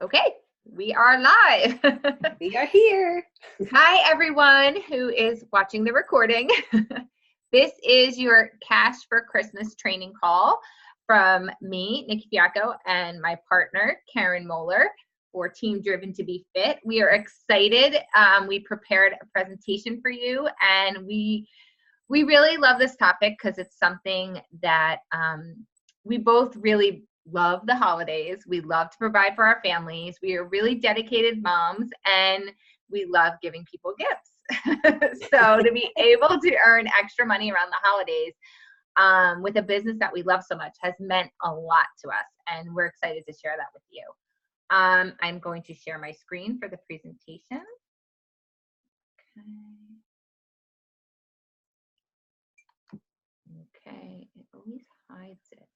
Okay, we are live. We are here. Hi, everyone who is watching the recording. This is your Cash for Christmas training call from me, Nikki Fiacco, and my partner, Karen Moeller, for Team Driven to Be Fit. We are excited. We prepared a presentation for you, and we really love this topic because it's something that we both really love the holidays. We love to provide for our families. We are really dedicated moms, and we love giving people gifts. So to be able to earn extra money around the holidays with a business that we love so much has meant a lot to us, and we're excited to share that with you. I'm going to share my screen for the presentation. Okay, it always hides it.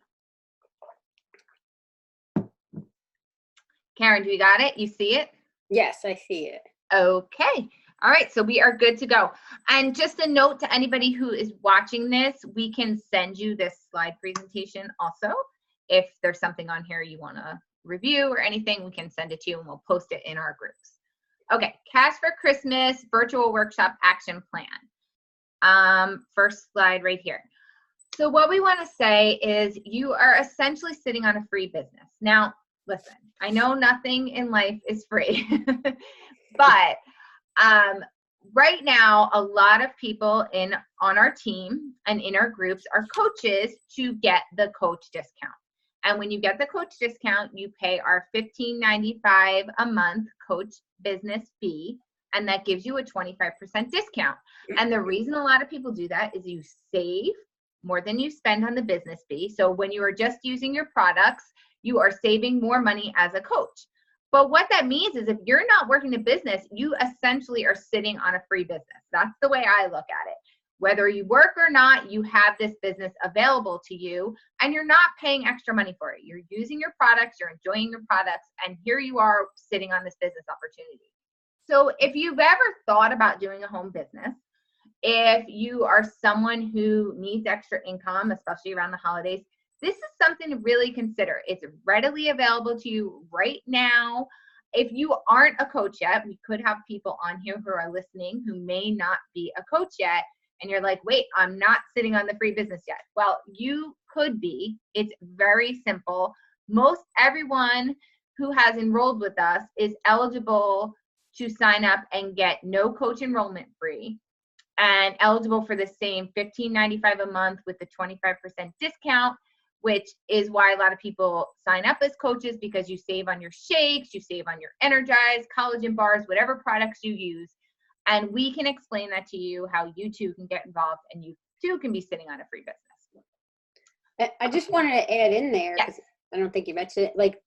Karen, do you got it? You see it? Yes, I see it. Okay. All right, so we are good to go. And just a note to anybody who is watching this, we can send you this slide presentation also. If there's something on here you want to review or anything, we can send it to you and we'll post it in our groups. Okay, Cash for Christmas Virtual Workshop Action Plan. First slide right here. So what we want to say is you are essentially sitting on a free business. Now, listen, I know nothing in life is free, but right now, a lot of people on our team and in our groups are coaches to get the coach discount. And when you get the coach discount, you pay our $15.95 a month coach business fee, and that gives you a 25% discount. And the reason a lot of people do that is you save more than you spend on the business fee. So when you are just using your products, you are saving more money as a coach. But what that means is if you're not working the business, you essentially are sitting on a free business. That's the way I look at it. Whether you work or not, you have this business available to you and you're not paying extra money for it. You're using your products, you're enjoying your products, and here you are sitting on this business opportunity. So if you've ever thought about doing a home business, if you are someone who needs extra income, especially around the holidays, this is something to really consider. It's readily available to you right now. If you aren't a coach yet, we could have people on here who are listening who may not be a coach yet, and you're like, wait, I'm not sitting on the free business yet. Well, you could be. It's very simple. Most everyone who has enrolled with us is eligible to sign up and get no coach enrollment free, and eligible for the same $15.95 a month with the 25% discount, which is why a lot of people sign up as coaches, because you save on your shakes, you save on your Energize, collagen bars, whatever products you use. And we can explain that to you, how you too can get involved and you too can be sitting on a free business. I just wanted to add in there, because Yes. I don't think you mentioned it, like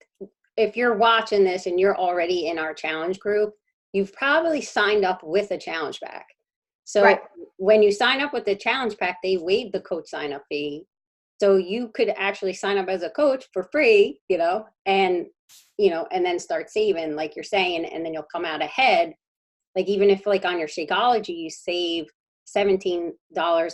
if you're watching this and you're already in our challenge group, you've probably signed up with a challenge pack. So Right. when you sign up with the challenge pack, they waive the coach sign up fee. So you could actually sign up as a coach for free, and then start saving, like you're saying, and then you'll come out ahead. Like even if like on your Shakeology, you save $17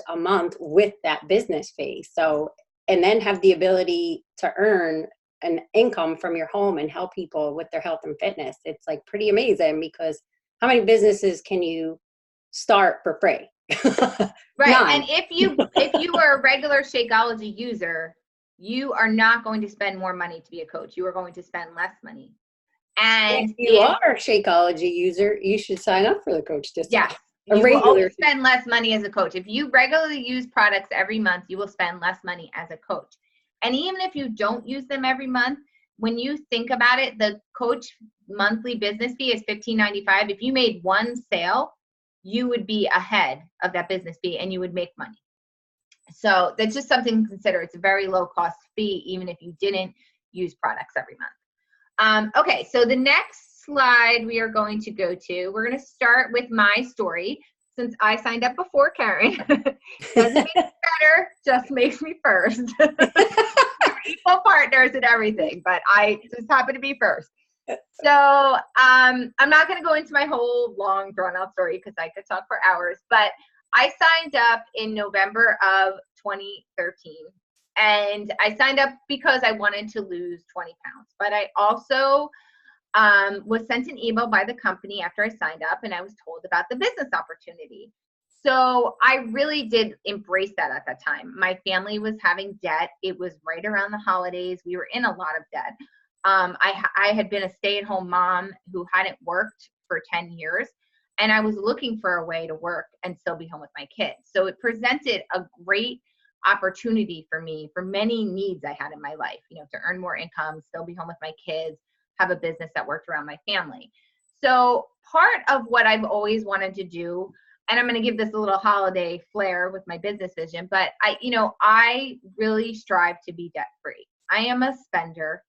a month with that business fee. So, and then have the ability to earn an income from your home and help people with their health and fitness. It's like pretty amazing, because how many businesses can you start for free? Right. None. And if you are a regular Shakeology user, you are not going to spend more money to be a coach. You are going to spend less money. And If you are a Shakeology user, you should sign up for the coach discount. yes, you will always spend less money as a coach. If you regularly use products every month, you will spend less money as a coach. And even if you don't use them every month, when you think about it, the coach monthly business fee is $15.95. If you made one sale, you would be ahead of that business fee and you would make money. So that's just something to consider. It's a very low cost fee, even if you didn't use products every month. Okay, so the next slide we are going to go to, we're going to start with my story. Since I signed up before Karen, doesn't make it better, just makes me first. We're equal partners and everything, but I just happen to be first. So I'm not going to go into my whole long drawn out story because I could talk for hours, but I signed up in November of 2013, and I signed up because I wanted to lose 20 pounds, but I also was sent an email by the company after I signed up, and I was told about the business opportunity. So I really did embrace that at that time. My family was having debt. It was right around the holidays. We were in a lot of debt. I had been a stay-at-home mom who hadn't worked for 10 years, and I was looking for a way to work and still be home with my kids. So it presented a great opportunity for me for many needs I had in my life, to earn more income, still be home with my kids, have a business that worked around my family. So part of what I've always wanted to do, and I'm going to give this a little holiday flair with my business vision, but I really strive to be debt free. I am a spender.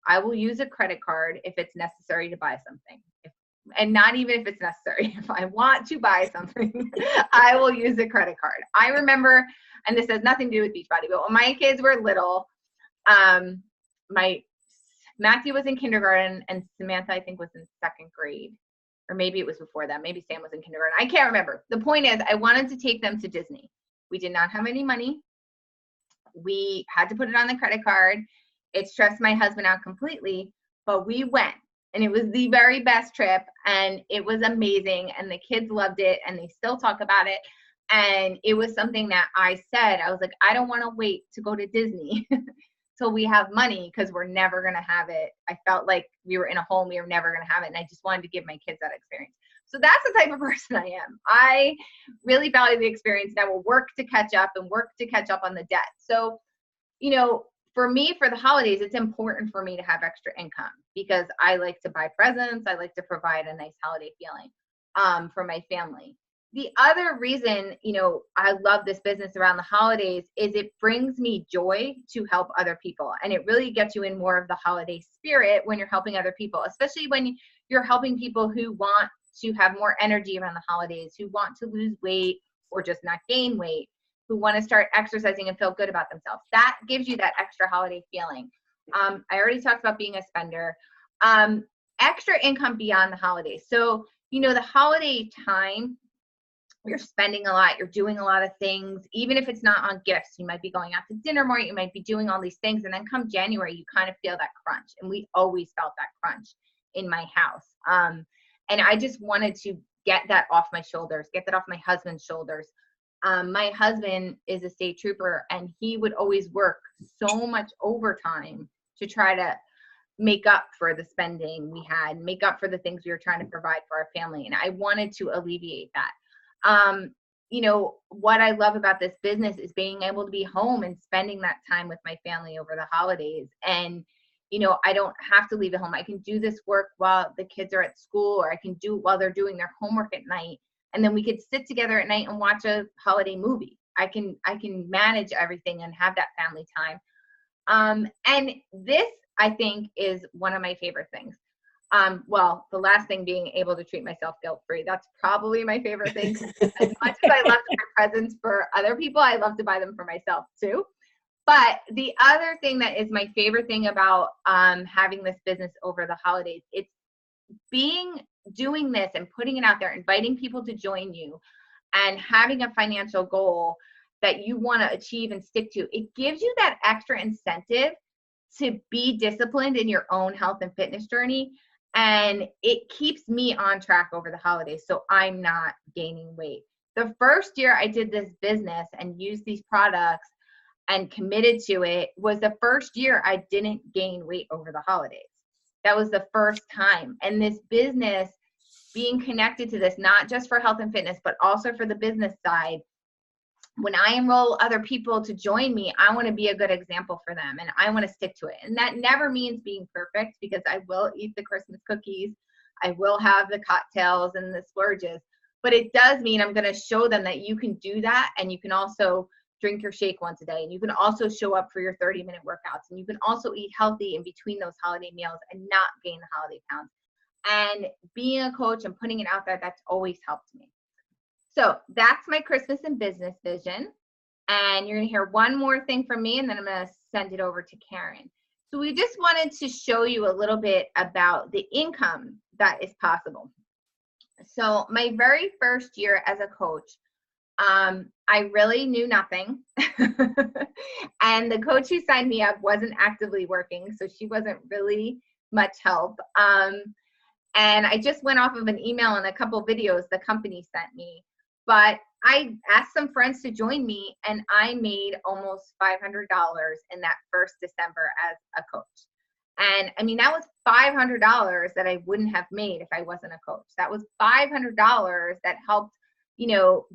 I will use a credit card if it's necessary to buy something. And not even if it's necessary. If I want to buy something, I will use a credit card. I remember, and this has nothing to do with Beachbody, but when my kids were little, my Matthew was in kindergarten and Samantha, I think, was in second grade. Or maybe it was before that. Maybe Sam was in kindergarten. I can't remember. The point is, I wanted to take them to Disney. We did not have any money. We had to put it on the credit card. It stressed my husband out completely, but we went. And it was the very best trip, and it was amazing, and the kids loved it, and they still talk about it. And it was something that I said, I was like, I don't want to wait to go to Disney till we have money, because we're never going to have it. I felt like we were in a home, we were never going to have it, and I just wanted to give my kids that experience. So that's the type of person I am. I really value the experience, and I will work to catch up and work to catch up on the debt. So, for me, for the holidays, it's important for me to have extra income because I like to buy presents. I like to provide a nice holiday feeling for my family. The other reason, I love this business around the holidays is it brings me joy to help other people. And it really gets you in more of the holiday spirit when you're helping other people, especially when you're helping people who want to have more energy around the holidays, who want to lose weight or just not gain weight, who want to start exercising and feel good about themselves. That gives you that extra holiday feeling. I already talked about being a spender. Extra income beyond the holidays. So, the holiday time, you're spending a lot, you're doing a lot of things, even if it's not on gifts. You might be going out to dinner more, you might be doing all these things. And then come January, you kind of feel that crunch. And we always felt that crunch in my house. And I just wanted to get that off my shoulders, get that off my husband's shoulders. My husband is a state trooper, and he would always work so much overtime to try to make up for the spending we had, make up for the things we were trying to provide for our family. And I wanted to alleviate that. What I love about this business is being able to be home and spending that time with my family over the holidays. And, I don't have to leave the home. I can do this work while the kids are at school, or I can do it while they're doing their homework at night. And then we could sit together at night and watch a holiday movie. I can manage everything and have that family time. And this, I think, is one of my favorite things. Well, the last thing being able to treat myself guilt-free. That's probably my favorite thing. As much as I love to buy presents for other people, I love to buy them for myself too. But the other thing that is my favorite thing about having this business over the holidays, it's doing this and putting it out there, inviting people to join you, and having a financial goal that you want to achieve and stick to. It gives you that extra incentive to be disciplined in your own health and fitness journey. And it keeps me on track over the holidays, so I'm not gaining weight. The first year I did this business and used these products and committed to it was the first year I didn't gain weight over the holidays. That was the first time. And this business, being connected to this, not just for health and fitness, but also for the business side, when I enroll other people to join me, I want to be a good example for them, and I want to stick to it. And that never means being perfect, because I will eat the Christmas cookies. I will have the cocktails and the splurges, but it does mean I'm going to show them that you can do that. And you can also drink your shake once a day, and you can also show up for your 30-minute workouts, and you can also eat healthy in between those holiday meals and not gain the holiday pounds. And being a coach and putting it out there, that's always helped me. So that's my Christmas and business vision. And you're going to hear one more thing from me, and then I'm going to send it over to Karen. So we just wanted to show you a little bit about the income that is possible. So my very first year as a coach, I really knew nothing. And the coach who signed me up wasn't actively working, so she wasn't really much help. And I just went off of an email and a couple of videos the company sent me. But I asked some friends to join me, and I made almost $500 in that first December as a coach. And I mean, that was $500 that I wouldn't have made if I wasn't a coach. That was $500 that helped,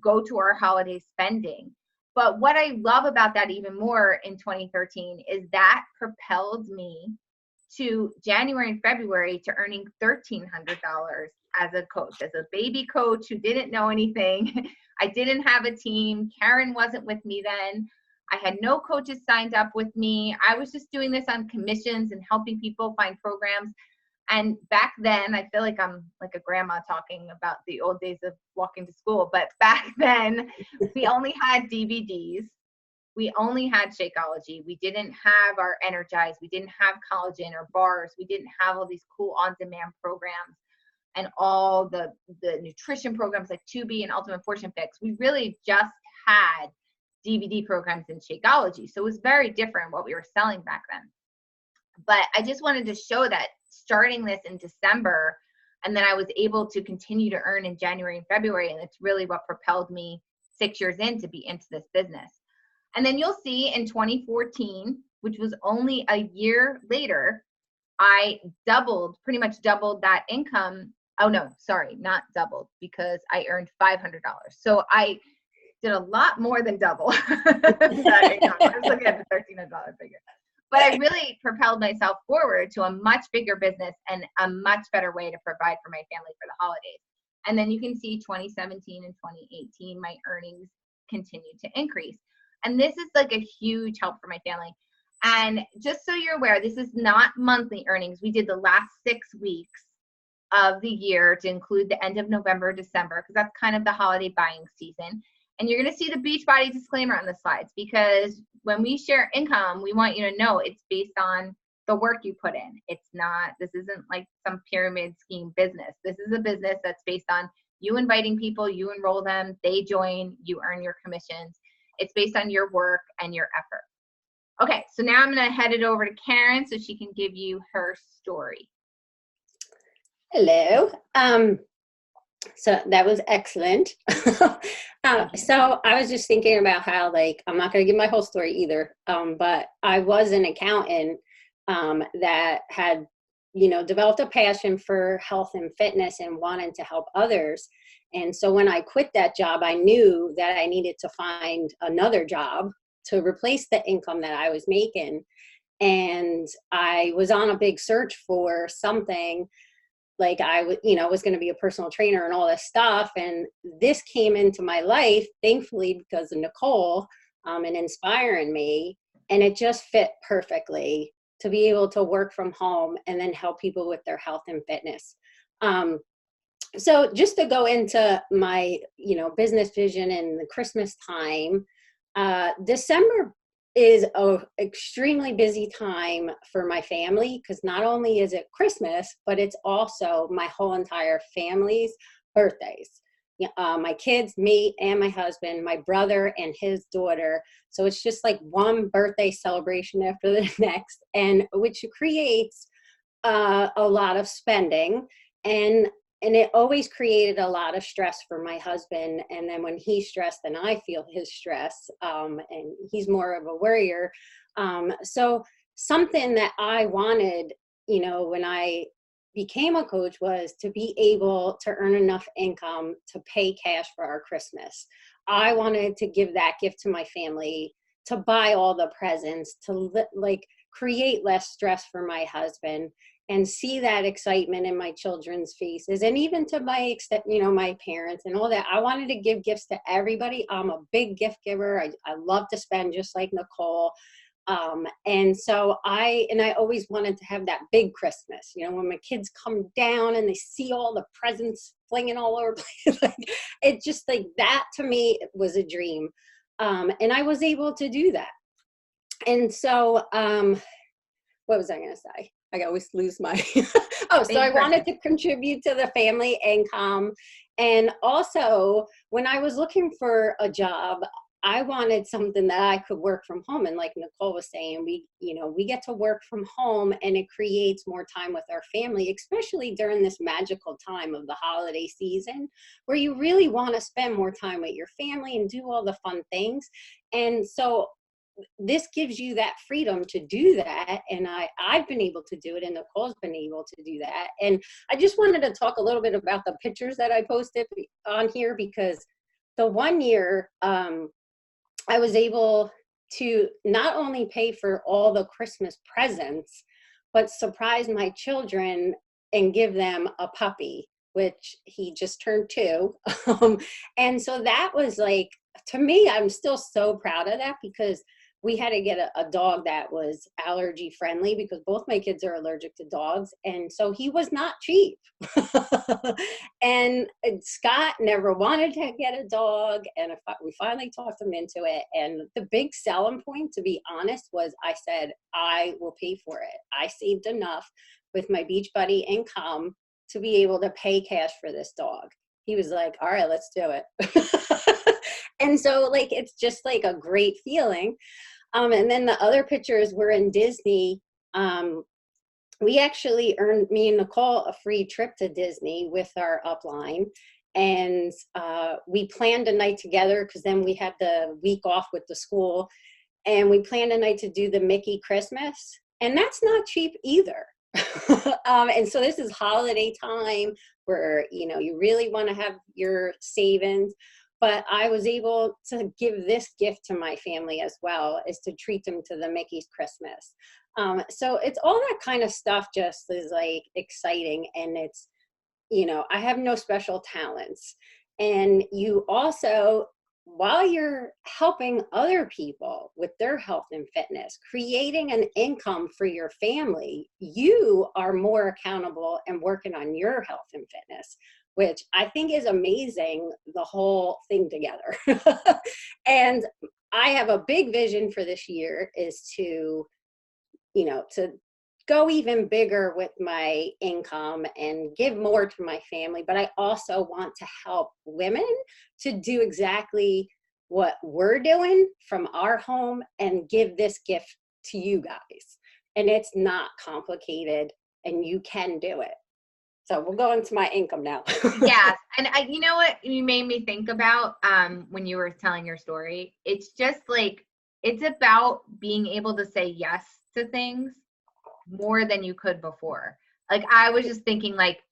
go to our holiday spending. But what I love about that even more in 2013 is that propelled me to January and February to earning $1,300 as a coach, as a baby coach who didn't know anything. I didn't have a team. Karen wasn't with me then. I had no coaches signed up with me. I was just doing this on commissions and helping people find programs. And back then, I feel like I'm like a grandma talking about the old days of walking to school. But back then, we only had DVDs. We only had Shakeology. We didn't have our Energize. We didn't have collagen or bars. We didn't have all these cool on-demand programs and all the nutrition programs like Tubi and Ultimate Portion Fix. We really just had DVD programs in Shakeology. So it was very different what we were selling back then. But I just wanted to show that starting this in December, and then I was able to continue to earn in January and February. And it's really what propelled me 6 years in to be into this business. And then you'll see in 2014, which was only a year later, I pretty much doubled that income. Oh no, sorry, not doubled, because I earned $500. So I did a lot more than double that income. I was looking at the $1,300 figure. But I really propelled myself forward to a much bigger business and a much better way to provide for my family for the holidays. And then you can see 2017 and 2018, my earnings continued to increase. And this is like a huge help for my family. And just so you're aware, this is not monthly earnings. We did the last 6 weeks of the year to include the end of November, December, because that's kind of the holiday buying season. And you're going to see the Beachbody disclaimer on the slides, because when we share income, we want you to know it's based on the work you put in. This isn't like some pyramid scheme business. This is a business that's based on you inviting people, you enroll them, they join, you earn your commissions. It's based on your work and your effort. Okay, so now I'm going to head it over to Karen so she can give you her story. Hello. So that was excellent. So I was just thinking about how, like, I'm not going to give my whole story either, but I was an accountant that had, developed a passion for health and fitness and wanted to help others. And so when I quit that job, I knew that I needed to find another job to replace the income that I was making. And I was on a big search for something. Like I was going to be a personal trainer and all this stuff. And this came into my life, thankfully, because of Nicole and inspiring me. And it just fit perfectly to be able to work from home and then help people with their health and fitness. So just to go into my, business vision in the Christmas time, December is an extremely busy time for my family, because not only is it Christmas, but it's also my whole entire family's birthdays. My kids, me and my husband, my brother and his daughter. So it's just like one birthday celebration after the next, and which creates a lot of spending. And it always created a lot of stress for my husband. And then when he's stressed, then I feel his stress. And he's more of a worrier. So something that I wanted, when I became a coach, was to be able to earn enough income to pay cash for our Christmas. I wanted to give that gift to my family, to buy all the presents, to create less stress for my husband, and see that excitement in my children's faces, and even to my extent, my parents and all that. I wanted to give gifts to everybody. I'm a big gift giver. I love to spend, just like Nicole. And so I always wanted to have that big Christmas, when my kids come down and they see all the presents flinging all over the place. It just like that, to me, was a dream. And I was able to do that. And so, what was I going to say? I always lose my, so I wanted to contribute to the family income. And also, when I was looking for a job, I wanted something that I could work from home. And like Nicole was saying, we get to work from home, and it creates more time with our family, especially during this magical time of the holiday season, where you really want to spend more time with your family and do all the fun things. And so this gives you that freedom to do that. And I've been able to do it, and Nicole's been able to do that. And I just wanted to talk a little bit about the pictures that I posted on here, because the one year, I was able to not only pay for all the Christmas presents, but surprise my children and give them a puppy, which he just turned 2. And so that was like, to me, I'm still so proud of that, because we had to get a dog that was allergy friendly, because both my kids are allergic to dogs. And so he was not cheap. And Scott never wanted to get a dog. And we finally talked him into it. And the big selling point, to be honest, was I said, I will pay for it. I saved enough with my Beachbody income to be able to pay cash for this dog. He was like, all right, let's do it. And so like, it's just like a great feeling. And then the other pictures were in Disney. We actually earned, me and Nicole, a free trip to Disney with our upline. And we planned a night together, because then we had the week off with the school. And we planned a night to do the Mickey Christmas. And that's not cheap either. And so this is holiday time where, you really want to have your savings. But I was able to give this gift to my family as well, is to treat them to the Mickey's Christmas. So it's all that kind of stuff just is like exciting. And it's, I have no special talents. And you also, while you're helping other people with their health and fitness, creating an income for your family, you are more accountable and working on your health and fitness, which I think is amazing, the whole thing together. And I have a big vision for this year, is to go even bigger with my income and give more to my family. But I also want to help women to do exactly what we're doing from our home and give this gift to you guys. And it's not complicated, and you can do it. So we'll go into my income now. Yes. And you know what you made me think about when you were telling your story? It's just like, it's about being able to say yes to things more than you could before. Like, I was just thinking, like,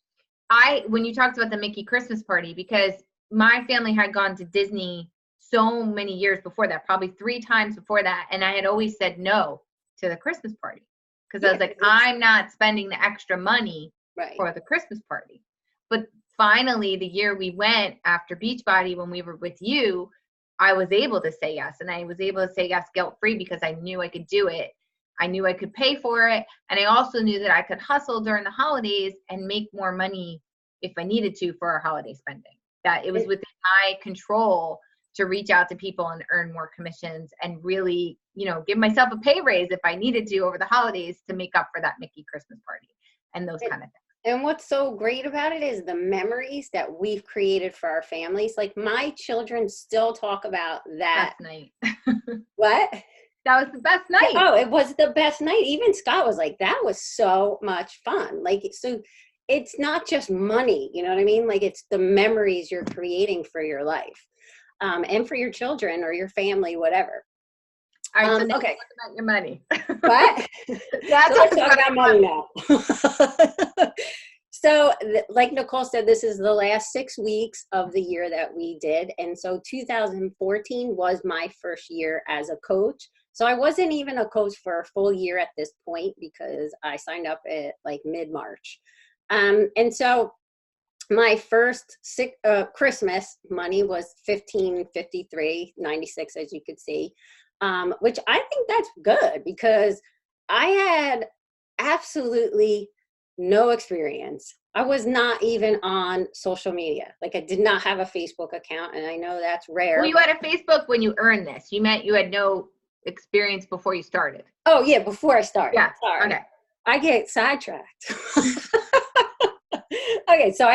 when you talked about the Mickey Christmas party, because my family had gone to Disney so many years before that, probably 3 times before that. And I had always said no to the Christmas party, because I was like, I'm not spending the extra money for the Christmas party. But finally, the year we went after Beachbody, when we were with you, I was able to say yes. And I was able to say yes guilt-free, because I knew I could do it. I knew I could pay for it. And I also knew that I could hustle during the holidays and make more money if I needed to for our holiday spending. That it was within my control to reach out to people and earn more commissions, and really, give myself a pay raise if I needed to over the holidays to make up for that Mickey Christmas party and those kind of things. And what's so great about it is the memories that we've created for our families. Like, my children still talk about that night. What? That was the best night. Oh, it was the best night. Even Scott was like, that was so much fun. Like, so it's not just money, you know what I mean? Like, it's the memories you're creating for your life, and for your children or your family, whatever. All right, so now talk about your money. What? That's so let's talk about money now. So like Nicole said, this is the last 6 weeks of the year that we did. And so 2014 was my first year as a coach. So I wasn't even a coach for a full year at this point, because I signed up at like mid-March. And so my first Christmas money was $1,553.96, as you could see, which I think that's good, because I had absolutely no experience. I was not even on social media. Like, I did not have a Facebook account, and I know that's rare. Well, you had a Facebook when you earned this. You meant you had no experience before you started. Oh yeah, before I started. Yeah. Sorry. Okay. I get sidetracked. Okay, so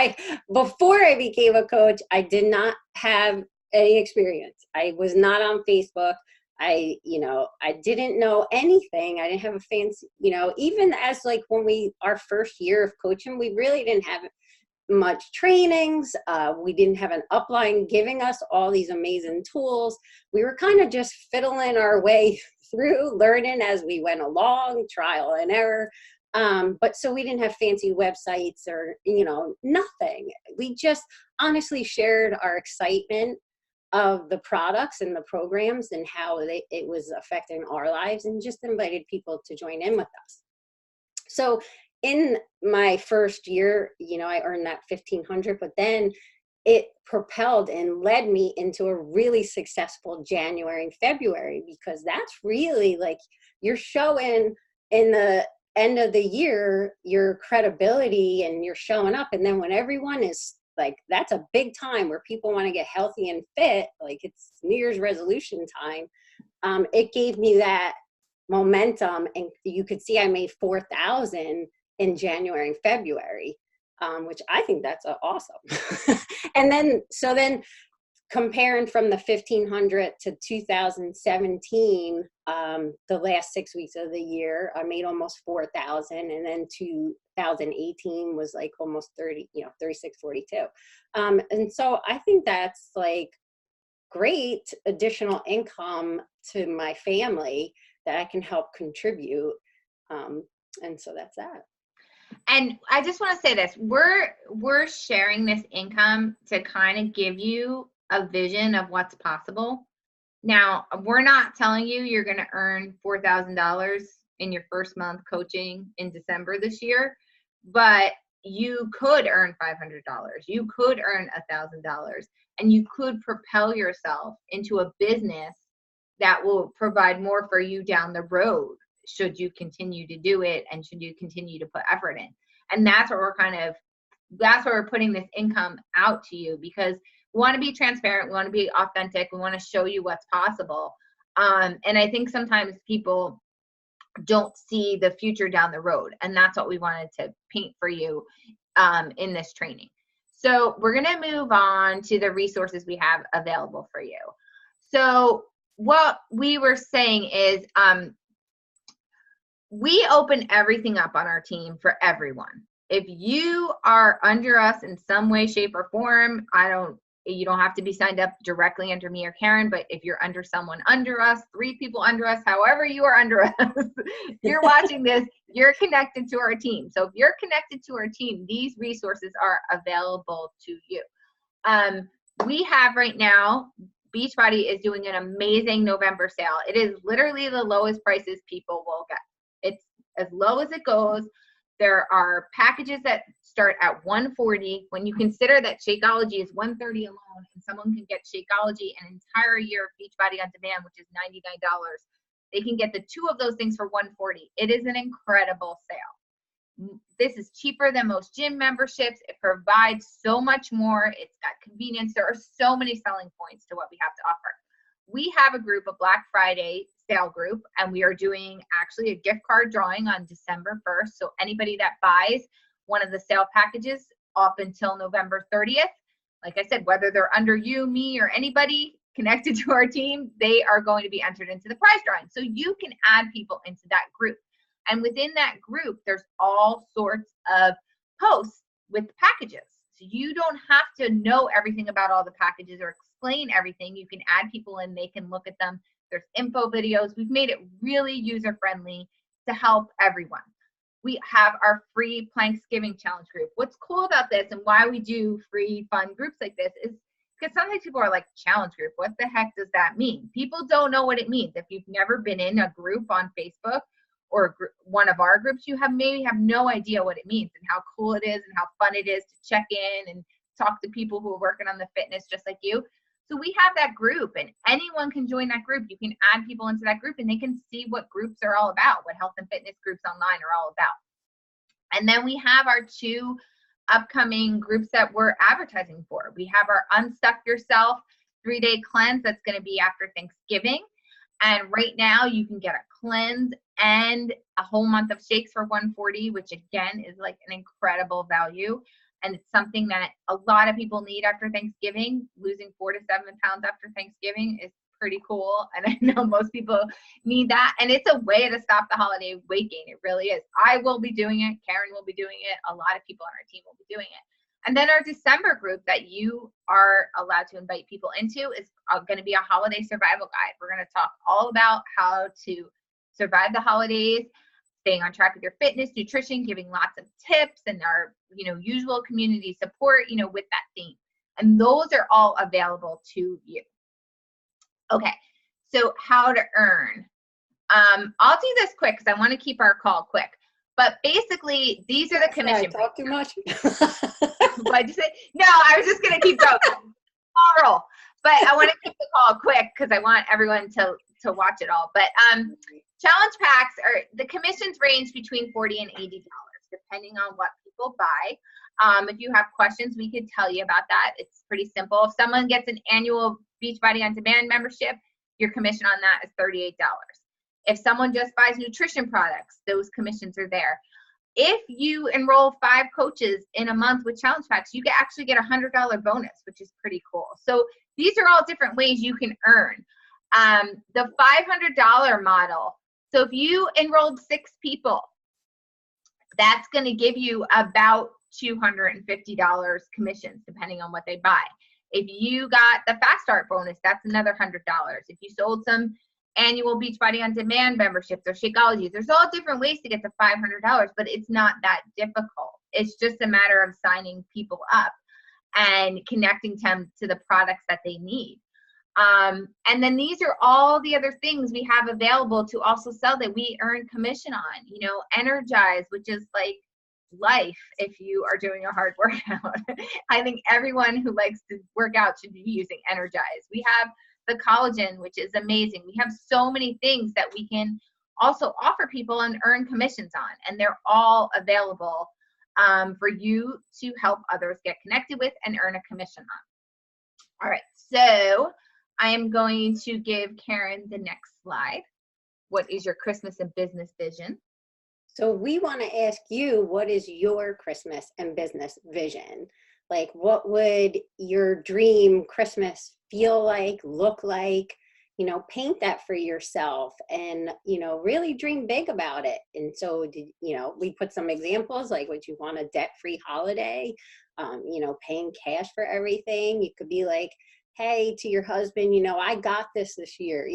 before I became a coach, I did not have any experience. I was not on Facebook. I didn't know anything. I didn't have a fancy, even as like when our first year of coaching, we really didn't have much trainings. We didn't have an upline giving us all these amazing tools. We were kind of just fiddling our way through, learning as we went along, trial and error. But so we didn't have fancy websites or, nothing. We just honestly shared our excitement of the products and the programs and how it was affecting our lives, and just invited people to join in with us. So in my first year, I earned that $1,500, but then it propelled and led me into a really successful January and February, because that's really like you're showing in the end of the year your credibility and you're showing up. And then when everyone is like, that's a big time where people want to get healthy and fit, like it's New Year's resolution time. It gave me that momentum, and you could see I made 4,000 in January and February, which I think that's awesome. And then comparing from the 1,500 to 2017, the last 6 weeks of the year, I made almost 4,000, and then 2018 was like almost 3642. And so I think that's like great additional income to my family that I can help contribute. And so that's that. And I just want to say this, we're sharing this income to kind of give you a vision of what's possible. Now, we're not telling you you're going to earn $4,000 in your first month coaching in December this year, but you could earn $500. You could earn $1,000, and you could propel yourself into a business that will provide more for you down the road, should you continue to do it and should you continue to put effort in. And that's what we're putting this income out to you, because we want to be transparent. We want to be authentic. We want to show you what's possible. And I think sometimes people don't see the future down the road. And that's what we wanted to paint for you in this training. So we're going to move on to the resources we have available for you. So what we were saying is we open everything up on our team for everyone. If you are under us in some way, shape, or form, you don't have to be signed up directly under me or Karen, but if you're under someone under us, 3 people under us, however you are under us, you're watching this, you're connected to our team. So if you're connected to our team, these resources are available to you. We have right now, Beachbody is doing an amazing November sale. It is literally the lowest prices people will get. It's as low as it goes. There are packages that start at $140. When you consider that Shakeology is $130 alone, and someone can get Shakeology an entire year of Beachbody on Demand, which is $99, they can get the 2 of those things for $140. It is an incredible sale. This is cheaper than most gym memberships. It provides so much more. It's got convenience. There are so many selling points to what we have to offer. We have a group, a Black Friday sale group, and we are doing actually a gift card drawing on December 1st. So anybody that buys one of the sale packages up until November 30th, like I said, whether they're under you, me, or anybody connected to our team, they are going to be entered into the prize drawing. So you can add people into that group. And within that group, there's all sorts of posts with packages. So you don't have to know everything about all the packages or explain everything. You can add people in, they can look at them. There's info videos. We've made it really user-friendly to help everyone. We have our free Planksgiving challenge group. What's cool about this and why we do free fun groups like this is because sometimes people are like, challenge group, what the heck does that mean? People don't know what it means. If you've never been in a group on Facebook or one of our groups, you maybe have no idea what it means and how cool it is and how fun it is to check in and talk to people who are working on the fitness just like you. So we have that group, and anyone can join that group. You can add people into that group and they can see what groups are all about, what health and fitness groups online are all about. And then we have our 2 upcoming groups that we're advertising for. We have our Unstuck Yourself 3-day cleanse that's going to be after Thanksgiving. And right now you can get a cleanse and a whole month of shakes for $140, which again is like an incredible value. And it's something that a lot of people need after Thanksgiving. Losing 4 to 7 pounds after Thanksgiving is pretty cool. And I know most people need that. And it's a way to stop the holiday weight gain. It really is. I will be doing it. Karen will be doing it. A lot of people on our team will be doing it. And then our December group that you are allowed to invite people into is going to be a holiday survival guide. We're going to talk all about how to survive the holidays, staying on track with your fitness, nutrition, giving lots of tips, and our, usual community support, with that theme. And those are all available to you. Okay, so how to earn. I'll do this quick because I want to keep our call quick. But basically, these are the commission. Sorry, talk too much. What'd you say? No, I was just going to keep going. Oral. But I want to keep the call quick because I want everyone to watch it all. But challenge packs the commissions range between $40 and $80, depending on what people buy. If you have questions, we could tell you about that. It's pretty simple. If someone gets an annual Beachbody On Demand membership, your commission on that is $38. If someone just buys nutrition products, those commissions are there. If you enroll 5 coaches in a month with challenge packs, you can actually get a $100 bonus, which is pretty cool. So these are all different ways you can earn. The $500 model. So if you enrolled 6 people, that's going to give you about $250 commissions, depending on what they buy. If you got the Fast Start bonus, that's another $100. If you sold some annual Beachbody On Demand memberships or Shakeologies, there's all different ways to get to $500, but it's not that difficult. It's just a matter of signing people up and connecting them to the products that they need. And then these are all the other things we have available to also sell that we earn commission on. Energize, which is like life if you are doing a hard workout. I think everyone who likes to work out should be using Energize. We have the collagen, which is amazing. We have so many things that we can also offer people and earn commissions on, and they're all available for you to help others get connected with and earn a commission on. All right, so I am going to give Karen the next slide. What is your Christmas and business vision? So we want to ask you, what is your Christmas and business vision? Like, what would your dream Christmas feel like, look like? Paint that for yourself and, really dream big about it. And so, we put some examples, like, would you want a debt-free holiday? Paying cash for everything. You could be like, hey, to your husband, I got this year,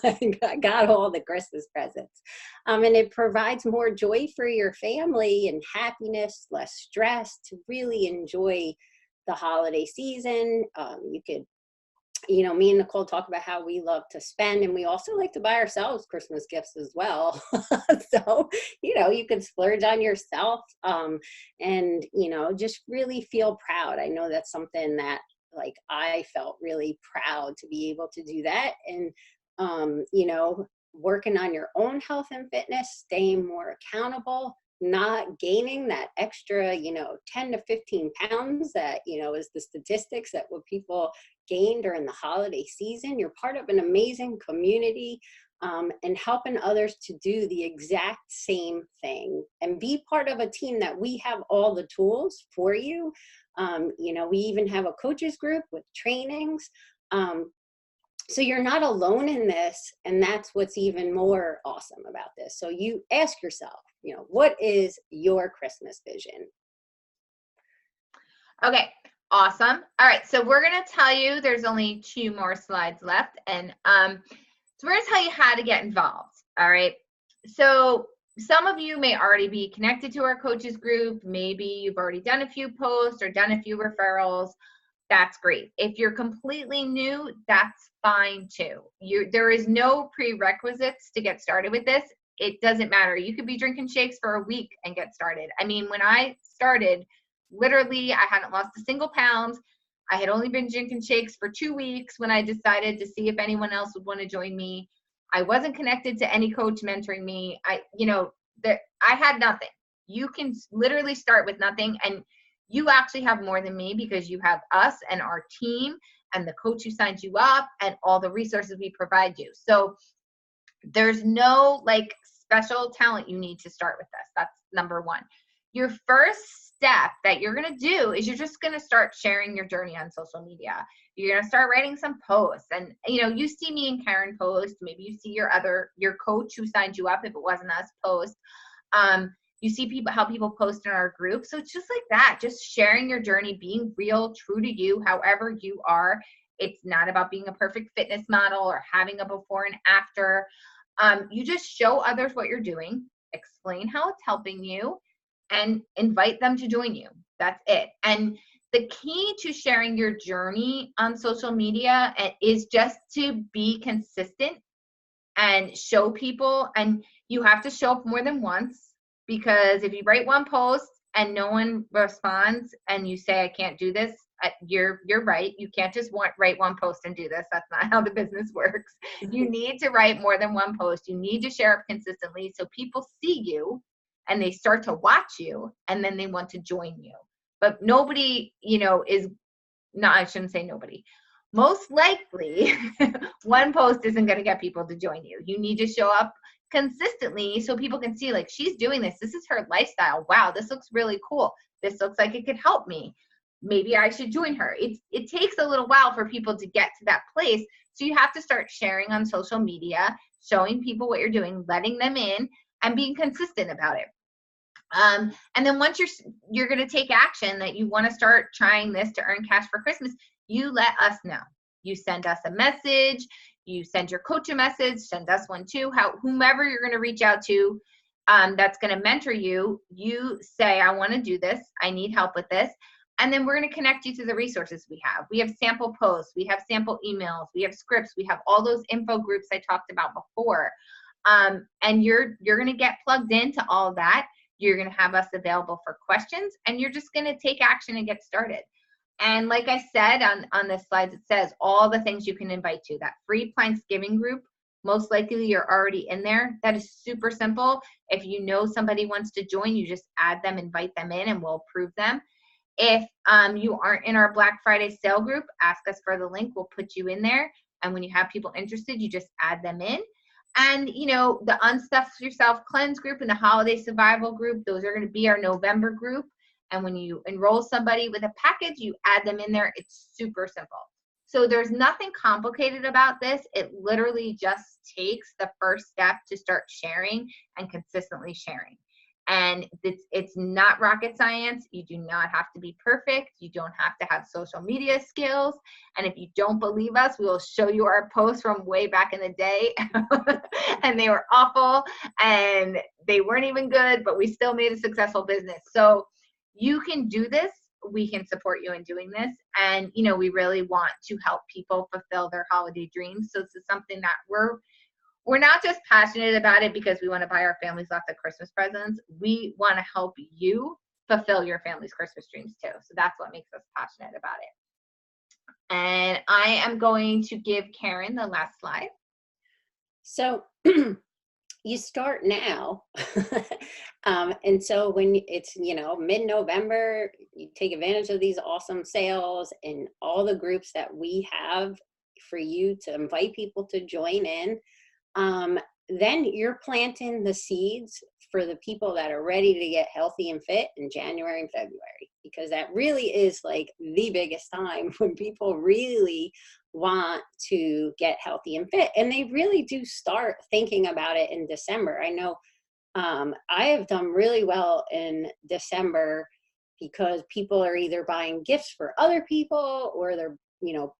I got all the Christmas presents. And it provides more joy for your family and happiness, less stress to really enjoy the holiday season. You could, me and Nicole talk about how we love to spend, and we also like to buy ourselves Christmas gifts as well. So, you could splurge on yourself and, just really feel proud. I know that's something that, like, I felt really proud to be able to do that. And, working on your own health and fitness, staying more accountable, not gaining that extra, 10 to 15 pounds that, is the statistics that what people gain during the holiday season. You're part of an amazing community and helping others to do the exact same thing and be part of a team that we have all the tools for you. We even have a coaches group with trainings. So you're not alone in this, and that's what's even more awesome about this. So you ask yourself, what is your Christmas vision? Okay, awesome. All right, so we're going to tell you, there's only 2 more slides left, and so we're going to tell you how to get involved. All right, so some of you may already be connected to our coaches group. Maybe you've already done a few posts or done a few referrals. That's great. If you're completely new, that's fine too. There is no prerequisites to get started with this. It doesn't matter. You could be drinking shakes for a week and get started. I mean, when I started, literally, I hadn't lost a single pound. I had only been drinking shakes for 2 weeks when I decided to see if anyone else would want to join me. I wasn't connected to any coach mentoring me. I had nothing. You can literally start with nothing, and you actually have more than me because you have us and our team and the coach who signs you up and all the resources we provide you. So there's no like special talent you need to start with this. That's number 1. your first step that you're going to do is you're just going to start sharing your journey on social media. You're going to start writing some posts, and you see me and Karen post, maybe you see your coach who signed you up, if it wasn't us, post. You see how people post in our group. So it's just like that, just sharing your journey, being real, true to you, however you are. It's not about being a perfect fitness model or having a before and after. You just show others what you're doing, explain how it's helping you, and invite them to join you. That's it. And the key to sharing your journey on social media is just to be consistent and show people. And you have to show up more than once, because if you write one post and no one responds and you say, I can't do this, you're right. You can't just write one post and do this. That's not how the business works. You need to write more than one post. You need to share up consistently so people see you and they start to watch you, and then they want to join you. But nobody, is not, I shouldn't say nobody. Most likely, one post isn't going to get people to join you. You need to show up consistently so people can see, like, she's doing this. This is her lifestyle. Wow, this looks really cool. This looks like it could help me. Maybe I should join her. It takes a little while for people to get to that place. So you have to start sharing on social media, showing people what you're doing, letting them in, and being consistent about it. And then once you're going to take action that you want to start trying this to earn cash for Christmas, you let us know. You send us a message, you send your coach a message, send us one too, whomever you're going to reach out to, that's going to mentor you. You say, I want to do this. I need help with this. And then we're going to connect you to the resources we have. We have sample posts, we have sample emails, we have scripts, we have all those info groups I talked about before. And you're going to get plugged into all of that. You're going to have us available for questions, and you're just going to take action and get started. And like I said on this slide, it says all the things you can invite to. That free Planksgiving group, most likely you're already in there. That is super simple. If you know somebody wants to join, you just add them, invite them in, and we'll approve them. If you aren't in our Black Friday sale group, ask us for the link. We'll put you in there. And when you have people interested, you just add them in. And, the Unstuff Yourself Cleanse group and the Holiday Survival group, those are going to be our November group. And when you enroll somebody with a package, you add them in there. It's super simple. So there's nothing complicated about this. It literally just takes the first step to start sharing and consistently sharing. And it's not rocket science. You do not have to be perfect. You don't have to have social media skills. And if you don't believe us, we will show you our posts from way back in the day. And they were awful and they weren't even good, but we still made a successful business. So you can do this. We can support you in doing this. And, we really want to help people fulfill their holiday dreams. So this is something that we're not just passionate about it because we want to buy our families lots of Christmas presents. We want to help you fulfill your family's Christmas dreams too. So that's what makes us passionate about it. And I am going to give Karen the last slide. So you start now. And so when it's, mid-November, you take advantage of these awesome sales and all the groups that we have for you to invite people to join in. Then you're planting the seeds for the people that are ready to get healthy and fit in January and February, because that really is like the biggest time when people really want to get healthy and fit. And they really do start thinking about it in December. I know I have done really well in December because people are either buying gifts for other people or they're,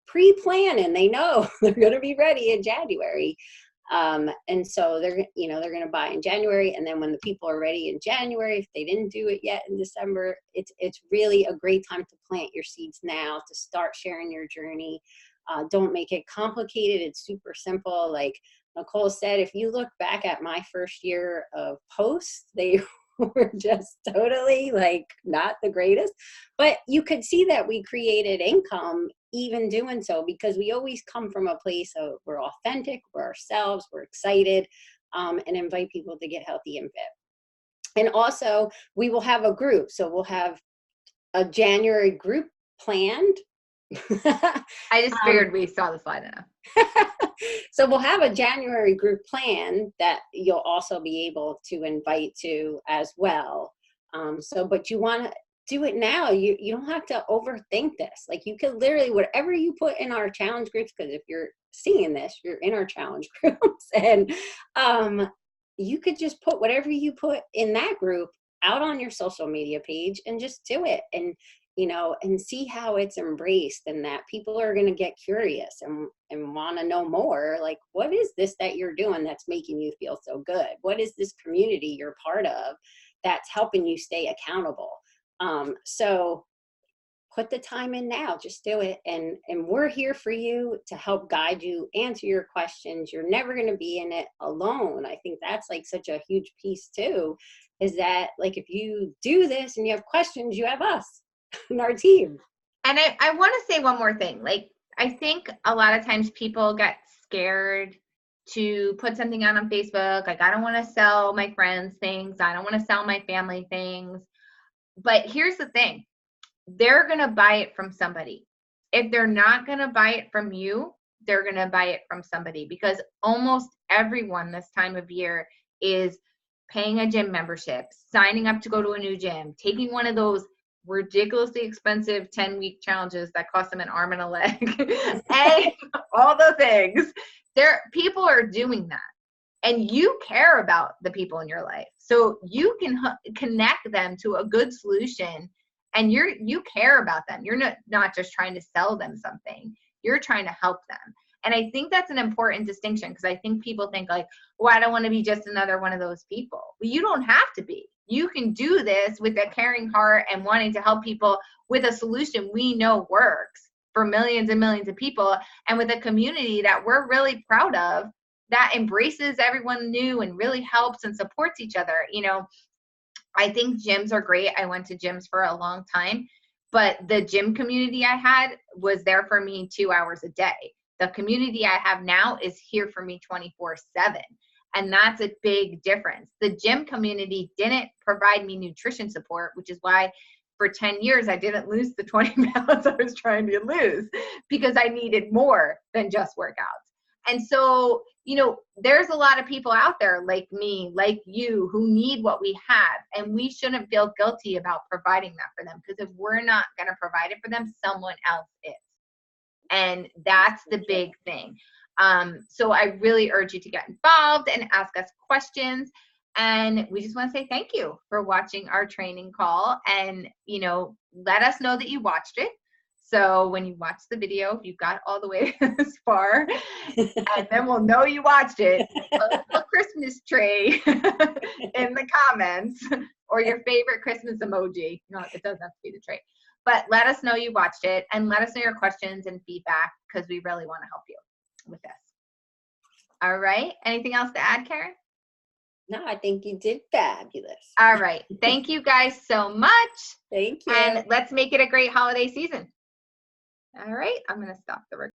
pre-planning. They know they're going to be ready in January. And so they're going to buy in January. And then when the people are ready in January, if they didn't do it yet in December, it's really a great time to plant your seeds now, to start sharing your journey. Don't make it complicated. It's super simple. Like Nicole said, if you look back at my first year of posts, they were just totally like not the greatest, but you could see that we created income even doing so, because we always come from a place of we're authentic, we're ourselves, we're excited, and invite people to get healthy and fit. And also we will have a group. So we'll have a January group planned. I just figured we saw the slide enough. So we'll have a January group plan that you'll also be able to invite to as well. But you want to do it now. You don't have to overthink this. Like, you could literally, whatever you put in our challenge groups, because if you're seeing this, you're in our challenge groups, and you could just put whatever you put in that group out on your social media page and just do it, and and see how it's embraced, and that people are going to get curious and want to know more. Like, what is this that you're doing that's making you feel so good? What is this community you're part of that's helping you stay accountable? So put the time in now, just do it. And we're here for you to help guide you, answer your questions. You're never going to be in it alone. I think that's like such a huge piece too, is that like, if you do this and you have questions, you have us and our team. And I want to say one more thing. Like, I think a lot of times people get scared to put something out on Facebook. Like, I don't want to sell my friends things. I don't want to sell my family things. But here's the thing. They're going to buy it from somebody. If they're not going to buy it from you, they're going to buy it from somebody, because almost everyone this time of year is paying a gym membership, signing up to go to a new gym, taking one of those ridiculously expensive 10-week challenges that cost them an arm and a leg, and all the things. People are doing that. And you care about the people in your life. So you can connect them to a good solution, and you care about them. You're not just trying to sell them something. You're trying to help them. And I think that's an important distinction, because I think people think like, well, I don't want to be just another one of those people. Well, you don't have to be. You can do this with a caring heart and wanting to help people with a solution we know works for millions and millions of people, and with a community that we're really proud of, that embraces everyone new and really helps and supports each other. I think gyms are great. I went to gyms for a long time, but the gym community I had was there for me 2 hours a day. The community I have now is here for me 24/7. And that's a big difference. The gym community didn't provide me nutrition support, which is why for 10 years I didn't lose the 20 pounds I was trying to lose, because I needed more than just workouts. And so, there's a lot of people out there like me, like you, who need what we have, and we shouldn't feel guilty about providing that for them, because if we're not going to provide it for them, someone else is. And that's the big thing. So I really urge you to get involved and ask us questions. And we just want to say thank you for watching our training call, and, let us know that you watched it. So when you watch the video, if you got all the way this far, and then we'll know you watched it, a Christmas tree in the comments, or your favorite Christmas emoji. No, it doesn't have to be the tree. But let us know you watched it, and let us know your questions and feedback, because we really want to help you with this. All right. Anything else to add, Karen? No, I think you did fabulous. All right. Thank you guys so much. Thank you. And let's make it a great holiday season. All right. I'm going to stop the recording.